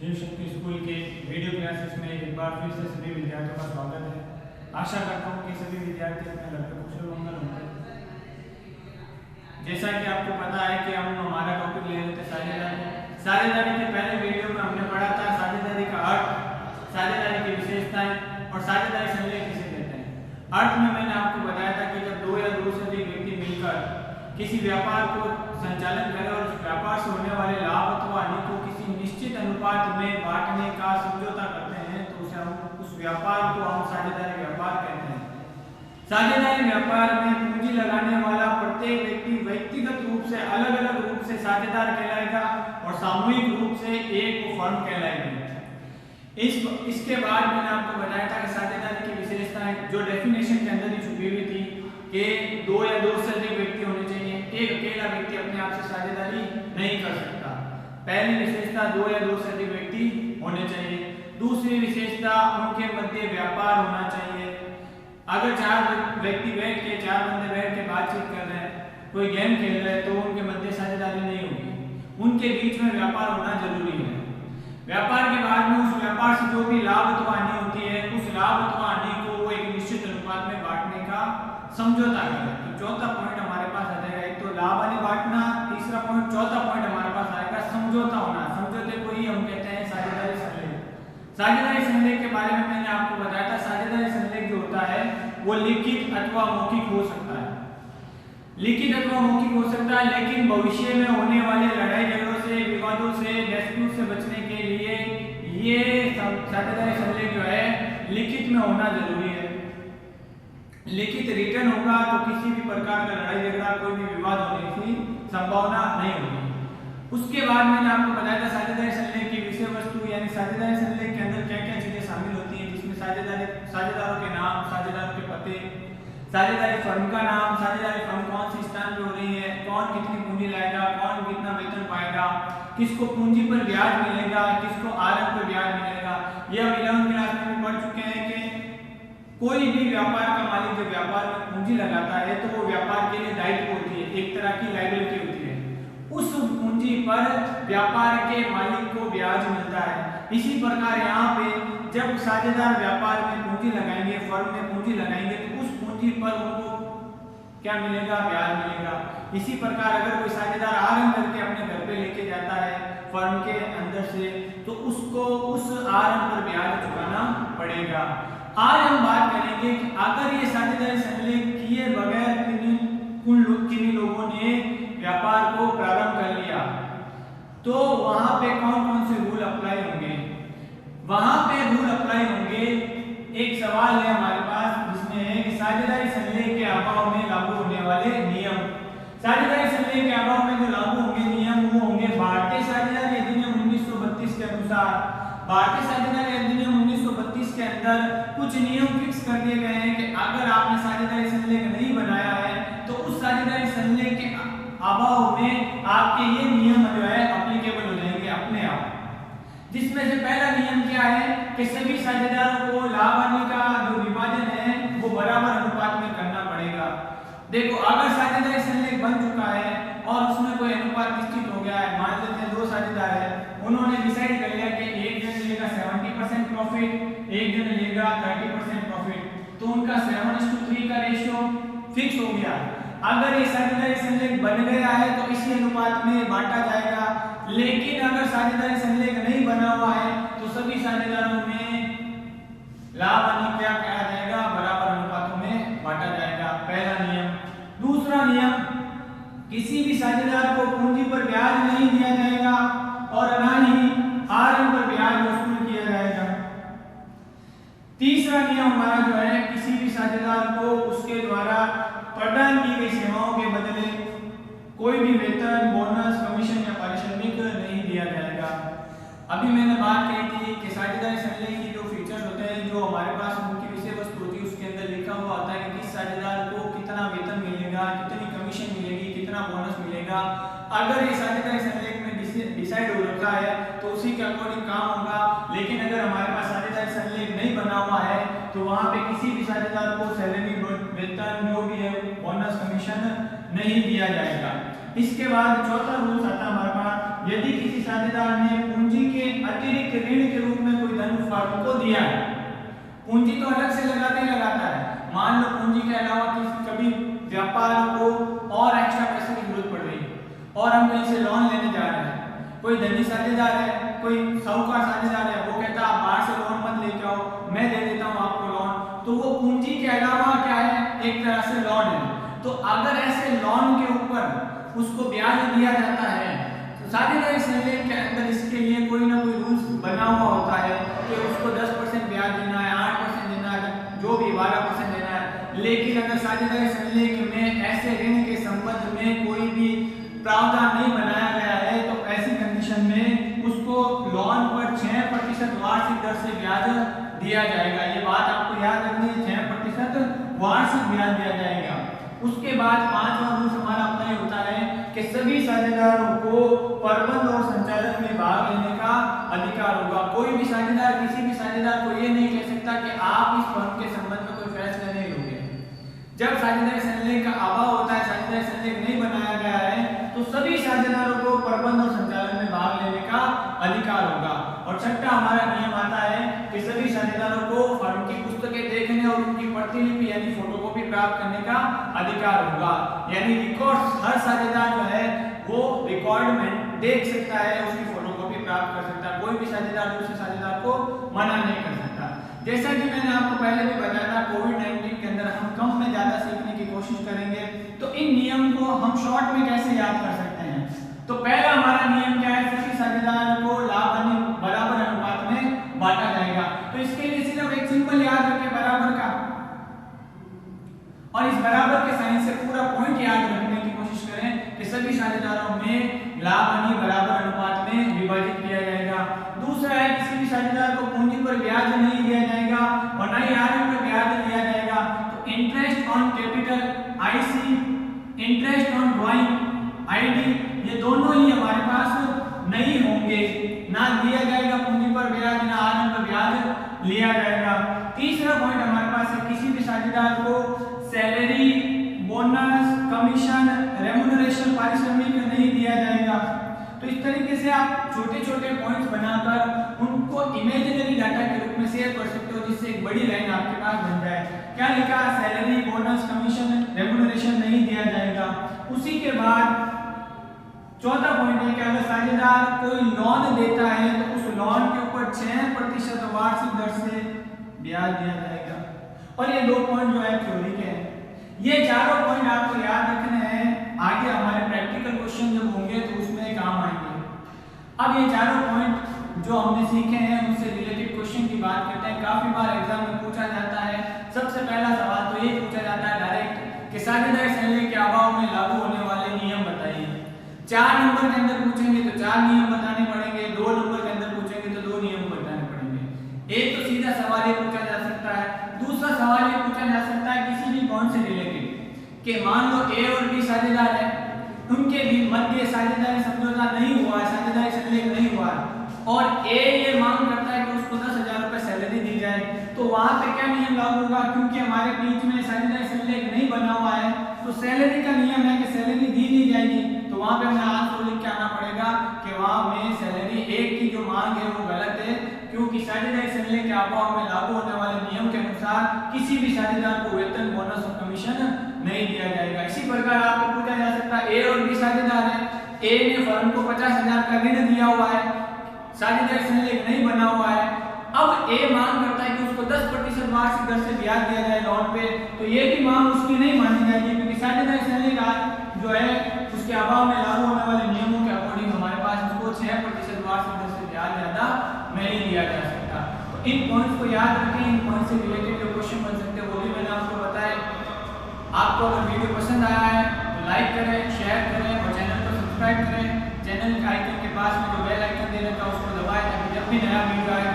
Shiv Shakti school के video classes में एक बार फिर से सभी विद्यार्थियों का स्वागत है। आशा करता हूँ कि सभी विद्यार्थी अपने घर पर कुशल मंगल होंगे। जैसा कि आपको पता है कि हम हमारा टॉपिक ले रहे थे साझेदारी। साझेदारी के पहले वीडियो में हमने पढ़ा था साझेदारी का अर्थ, साझेदारी की विशेषताएं और साझेदारी संलेख किसे कहते हैं। अर्थ में मैंने आपको बताया था कि जब दो या दो से अधिक व्यक्ति मिलकर किसी व्यापार को संचालन करें और उस व्यापार से होने वाले लाभ अथवा हानि को किसी निश्चित अनुपात में बांटने का समझौता करते हैं तो उसे हम उस व्यापार को हम साझेदारी व्यापार कहते हैं। साझेदारी व्यापार में पूंजी लगाने वाला प्रत्येक व्यक्ति व्यक्तिगत रूप से अलग अलग रूप से साझेदार कहलाएगा और सामूहिक रूप से एक फर्म कहलाएगी। इसके बाद मैंने आपको बताया था कि साझेदारी की विशेषताएं जो डेफिनेशन के अंदर ही छुपी हुई थी कि दो या दो से अधिक व्यक्ति होने चाहिए, एक अकेला व्यक्ति अपने आप से साझेदारी नहीं कर सकता। पहली विशेषता दो या दो से अधिक व्यक्ति होने चाहिए। दूसरी विशेषता उनके मध्य व्यापार होना चाहिए। अगर चार व्यक्ति बैठ के चार बंदे बैठ के बातचीत कर रहे हैं, कोई गेम खेल रहे हैं तो उनके मध्य साझेदारी नहीं होगी, उनके बीच में व्यापार होना जरूरी है। व्यापार के बाद में उस व्यापार से जो भी लाभ अथवा हानि होती है उस लाभ अथवा हानि को वो एक निश्चित अनुपात में बांटने का समझौता करें। तो चौथा पॉइंट हमारे पास आ जाएगा, एक तो लाभ हानि बांटना, तीसरा पॉइंट, चौथा पॉइंट हमारे पास आएगा समझौता होना। समझौते को ही हम कहते हैं साझेदारी संलेख। साझेदारी संलेख के बारे में मैंने आपको बताया था, साझेदारी संलेख जो होता है वो लिखित अथवा मौखिक हो सकता है। लिखित अथवा मौखिक हो सकता है, लेकिन भविष्य में होने वाले लड़ाई झगड़ों से, विवादों से, डिस्प्यूट से बचने के लिए ये साझेदारी संलेख जो है लिखित में होना जरूरी है। लिखित रिटर्न होगा तो किसी भी प्रकार का लड़ाई झगड़ा, कोई भी विवाद होने की संभावना नहीं होगी। उसके बाद मैंने आपको बताया था साझेदारी संलेख की विषय वस्तु, यानी साझेदारी संलेख के अंदर क्या क्या चीजें शामिल होती हैं, जिसमें साझेदारों के नाम, साझेदारों के पते, साझेदारी फर्म का नाम, साझेदारी फर्म कौन सी स्थान पे हो रही है, कौन कितनी पूंजी लाएगा, कौन कितना वेतन पाएगा, किसको पूंजी पर ब्याज मिलेगा, किसको आरएम पर ब्याज मिलेगा। ये हम 11वीं क्लास में भी पढ़ चुके हैं कि कोई भी व्यापार का मालिक जब व्यापार में पूंजी लगाता है तो वो व्यापार के लिए दायित्व होती है, एक तरह की लायबिलिटी होती है। उस पूंजी पर व्यापार के मालिक को ब्याज मिलता है। इसी प्रकार यहाँ पे जब साझेदार व्यापार में पूंजी लगाएंगे, फर्म में पूंजी लगाएंगे तो उस पूंजी पर उनको क्या मिलेगा, ब्याज मिलेगा। इसी प्रकार अगर कोई साझेदार आरएम करके अपने घर पे लेके जाता है फर्म के अंदर से तो उसको उस आरएम पर ब्याज चुकाना पड़ेगा। आज हम बात करेंगे कि अगर ये साझेदारी संलेख किए बगैर किन्हीं लोगों ने व्यापार को प्रारंभ कर लिया तो वहां पे कौन कौन से रूल अप्लाई होंगे। वहां पे रूल अप्लाई होंगे, एक सवाल है हमारे पास जिसमें है कि साझेदारी संलेख के अभाव में लागू होने वाले नियम। साझेदारी संलेख के अभाव में जो लागू होंगे नियम वो होंगे भारतीय साझेदारी अधिनियम 1932 के अनुसार। भारतीय साझेदारी अधिनियम 1932 के अंदर कुछ नियम फिक्स कर दिए गए हैं कि अगर आपने साझेदारी संलेख नहीं बनाया है तो उस साझेदारी संलेख के अभाव में आपके ये नियम जो है एप्लीकेबल हो जाएंगे अपने आप। जिसमें से पहला नियम क्या है कि सभी साझेदारों को लाभ हानि का जो विभाजन है वो बराबर अनुपात में करना पड़ेगा। देखो अगर साझेदारी संलेख बन चुका है और उसमें कोई अनुपात निश्चित हो गया है, मान लेते हैं दो साझेदार है, उन्होंने डिसाइड कर लिया कि एक जन लेगा 70% प्रॉफिट, एक जन लेगा 30% प्रॉफिट, तो उनका 7:3 का रेशियो फिक्स हो गया। अगर ये साझेदारी संलेख बन गया है तो इसी अनुपात में बांटा जाएगा। लेकिन अगर साझेदारी संलेख नहीं बना हुआ है तो सभी साझेदारों में लाभ हानि क्या कहा जाएगा, बराबर अनुपातों में बांटा जाएगा। पहला नियम। दूसरा नियम, किसी भी साझेदार को पूंजी पर ब्याज नहीं दिया जाएगा और ना ही आरएम पर ब्याज वसूल किया जाएगा। तीसरा नियम हमारा जो है, किसी भी साझेदार को उसके द्वारा प्रदान की गई सेवाओं के बदले कोई भी वेतन, बोनस, कमीशन या पारिश्रमिक नहीं दिया जाएगा। अभी मैंने बात की थी कि साझेदारी संलेख की जो फीचर्स होते हैं, जो हमारे पास मुख्य विषय वस्तु होती है उसके अंदर लिखा हुआ होता है कि किस साझेदार को कितना वेतन मिलेगा, कितनी कमीशन मिलेगी, कितना बोनस मिलेगा। अगर ये साझेदारी संलेख में डिसाइड हो रखा है तो उसी के अकॉर्डिंग काम होगा। लेकिन अगर हमारे पास साझेदारी संलेख नहीं बना हुआ है तो वहां पे किसी भी साझेदार को सैलरी, वेतन जो भी है, बोनस, कमीशन नहीं दिया जाएगा। इसके बाद चौथा रूल आता है हमारे पास, यदि किसी साझेदार ने पूंजी के अतिरिक्त ऋण के रूप में कोई धन फर्म को दिया है। पूंजी तो अलग से लगाता ही लगाता है। मान लो पूंजी के अलावा किसी कभी व्यापार को और एक्स्ट्रा पैसे की जरूरत पड़ रही है और हम कहीं से लोन लेने जा रहे हैं, कोई धनी साझेदार है, कोई साहूकार साझेदार है, वो कहता है आप बाहर से लोन मत लेके आओ, मैं दे देता हूँ आपको लोन, तो वो पूंजी के अलावा क्या है, एक तरह से लोन है। तो अगर ऐसे लोन के ऊपर उसको ब्याज दिया जाता है तो साझेदारी संलेख के अंदर इसके लिए कोई ना कोई रूल्स बना हुआ होता है कि उसको 10% ब्याज देना है, 8% देना है, जो भी 12% देना है। लेकिन अगर साझेदारी संलेख में ऐसे ऋण के संबंध में कोई भी प्रावधान नहीं बनाया गया है तो ऐसी कंडीशन में उसको लोन पर 6% वार्षिक दर से ब्याज दिया जाएगा। ये बात आपको याद रखनी है, 6% वार्षिक ब्याज दिया जाएगा। उसके बाद 5वां रूल हमारा अपना ही होता है कि सभी साझेदारों को प्रबंध और संचालन में भाग लेने का अधिकार होगा। कोई भी साझेदार किसी भी साझेदार को ये नहीं कह सकता कि आप इस फर्म के संबंध में कोई फैसला नहीं लोगे। जब साझेदारी संलेख का अभाव होता है, साझेदारी संलेख नहीं बनाया गया है, तो सभी साझेदारों को प्रबंध और संचालन में भाग लेने का अधिकार होगा। और छठा हमारा नियम आता है कि सभी साझेदारों को फर्म की पुस्तकें देखने और उनकी प्रतिलिपि यानी फोटोकॉपी प्राप्त करने का अधिकार होगा। यानी रिकॉर्ड्स हर साझेदार जो है वो रिकॉर्ड में देख सकता है, उसकी फोटोकॉपी प्राप्त कर सकता है। कोई भी साझेदार दूसरे साझेदार को मना नहीं कर सकता। जैसा कि मैंने आपको पहले भी बताया था, कोविड-19 के अंदर हम कम में ज्यादा सीखने की कोशिश करेंगे, तो इन नियम को हम शॉर्ट में कैसे याद कर सकते हैं। तो पहला हमारा नियम क्या है, किसी साझेदार को लाभ हानि बराबर अनुपात में बांटा जाएगा। तो इसके लिए सिर्फ एक सिंपल याद रखें बराबर का, और इस बराबर के साइन से पूरा पॉइंट याद रखने की कोशिश करें कि सभी साझेदारों में लाभ हानि बराबर अनुपात में विभाजित किया जाएगा। दूसरा है किसी भी साझेदार को पूंजी पर ब्याज नहीं दिया जाएगा और न ही आरएम पर ब्याज दिया जाएगा। तो interest on capital IC, interest on drawing ID, ये दोनों ही हमारे पास नहीं होंगे। ना दिया जाएगा पूंजी पर ब्याज, ना आरएम पर ब्याज लिया जाएगा। तीसरा पॉइंट हमारे पास है किसी भी साझेदार को सैलरी, बोनस, कमीशन, रेम्युनरेशन, पारिश्रमिक नहीं दिया जाएगा। तो इस तरीके से आप छोटे छोटे पॉइंट्स बनाकर उनको इमेजिनरी डाटा के रूप में शेयर कर सकते हो, जिससे एक बड़ी लाइन आपके पास बन जाए। क्या लिखा, सैलरी, बोनस, कमीशन, रेम्युनरेशन नहीं दिया जाएगा। उसी के बाद चौथा पॉइंट है कि अगर साझेदार कोई लोन देता है तो उस लोन के ऊपर 6% वार्षिक दर से ब्याज दिया जाएगा। और ये 2 पॉइंट जो है थ्योरी के हैं। ये चारों पॉइंट आपको याद रखने हैं, आगे हमारे प्रैक्टिकल क्वेश्चन जब होंगे तो उसमें काम आएंगे। अब ये चारों पॉइंट जो हमने सीखे हैं उनसे रिलेटेड क्वेश्चन की बात करते हैं। काफी बार एग्जाम में पूछा जाता है। सबसे पहला सवाल तो ये पूछा जाता है डायरेक्ट कि साझेदारी संलेख के अभाव में लागू होने वाले नियम बताइए। 4 नंबर के अंदर पूछेंगे तो 4 नियम बताने पड़ेंगे, 2 नंबर के अंदर पूछेंगे तो 2 नियम बताने पड़ेंगे। एक तो सीधा सवाल ये पूछा जा सकता है। दूसरा सवाल ये पूछा जा सकता है किसी भी बॉन्ड से रिलेटेड कि मान लो ए और बी साझेदार है, उनके भी मध्य साझेदारी समझौता नहीं हुआ है, साझेदारी संलेख नहीं हुआ है, और ए ये मांग करता है कि उसको 10,000 रुपए सैलरी दी जाए। तो वहां पे क्या नियम लागू होगा, क्योंकि हमारे बीच में साझेदारी संलेख नहीं बना हुआ है तो सैलरी का नियम है कि सैलरी दी नहीं जाएगी। तो वहां पे हमें आंसर लिख के आना पड़ेगा कि वहां में सैलरी एक की जो मांग है वो गलत है, क्योंकि साझेदारी संलेख के अभाव में लागू होने वाले नियम के अनुसार किसी भी साझेदार को वेतन, बोनस और कमीशन नहीं दिया जाएगा। इसी प्रकार आपको पूछा जा सकता है ए और बी साझेदार है, ए ने फर्म को 50,000 का ऋण दिया हुआ है, साझेदारी संलेख नहीं बना हुआ है। अब ए मांग करता है कि उसको 10% वार्षिक दर से ब्याज दिया जाए लोन पे, तो ये भी मांग उसकी नहीं मानी जाएगी, क्योंकि साझेदारी संलेख जो है उसके अभाव में लागू होने वाले नियमों के अकॉर्डिंग हमारे पास उसको 6% वार्षिक दर से ब्याज ज्यादा नहीं दिया जा सकता। तो इन पॉइंट्स को याद रखें, इन पॉइंट से रिलेटेड जो क्वेश्चन बन सकते हैं वो भी मैंने आपको बताया। आपको अगर वीडियो पसंद आया है तो लाइक करें, शेयर करें और चैनल को सब्सक्राइब करें। चैनल के आइकन के पास में जो बेल आइकन दे रखा है उसको दबाएं ताकि जब भी नया वीडियो आए